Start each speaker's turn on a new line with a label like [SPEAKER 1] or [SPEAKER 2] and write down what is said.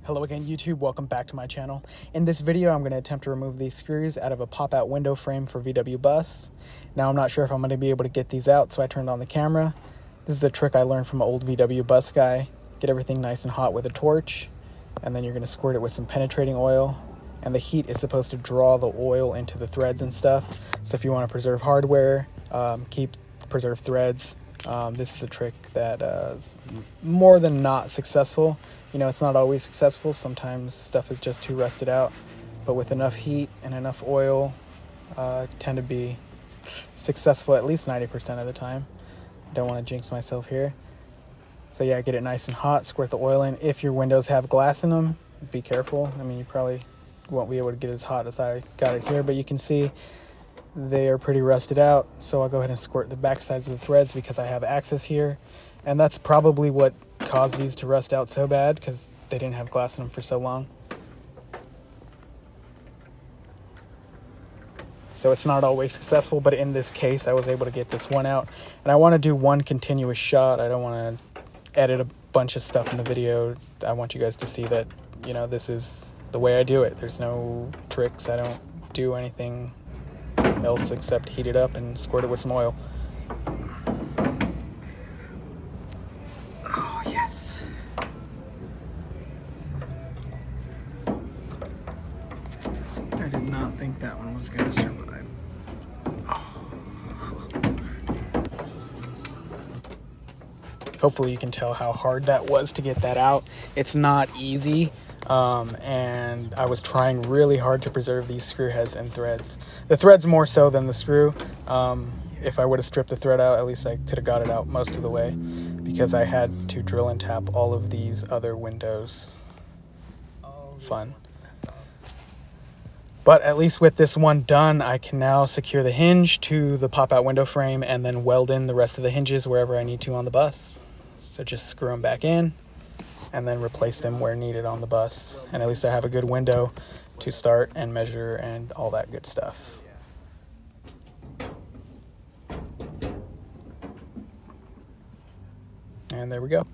[SPEAKER 1] Hello again, YouTube. Welcome back to my channel. In this video, I'm going to attempt to remove these screws out of a pop-out window frame for VW Bus. Now, I'm not sure if I'm going to be able to get these out, so I turned on the camera. This is a trick I learned from an old VW Bus guy. Get everything nice and hot with a torch, and then you're going to squirt it with some penetrating oil, and the heat is supposed to draw the oil into the threads and stuff. So if you want to preserve hardware, preserve threads, this is a trick that is more than not successful. You know, it's not always successful. Sometimes stuff is just too rusted out. But with enough heat and enough oil, tend to be successful at least 90% of the time. Don't want to jinx myself here. So yeah, get it nice and hot, squirt the oil in. If your windows have glass in them, be careful. I mean, you probably won't be able to get as hot as I got it here, but you can see they are pretty rusted out. So I'll go ahead and squirt the back sides of the threads because I have access here. And that's probably what caused these to rust out so bad, because they didn't have glass in them for so long. So it's not always successful, but in this case I was able to get this one out. And I want to do one continuous shot. I don't want to edit a bunch of stuff in the video. I want you guys to see that, you know, this is the way I do it. There's no tricks. I don't do anything else except heat it up and squirt it with some oil. Oh yes. I did not think that one was going to survive. Oh. Hopefully you can tell how hard that was to get that out. It's not easy. And I was trying really hard to preserve these screw heads and threads. The threads more so than the screw. If I would have stripped the thread out, at least I could have got it out most of the way, because I had to drill and tap all of these other windows. Fun. But at least with this one done, I can now secure the hinge to the pop-out window frame and then weld in the rest of the hinges wherever I need to on the bus. So just screw them back in and then replace them where needed on the bus. And at least I have a good window to start and measure and all that good stuff. And there we go.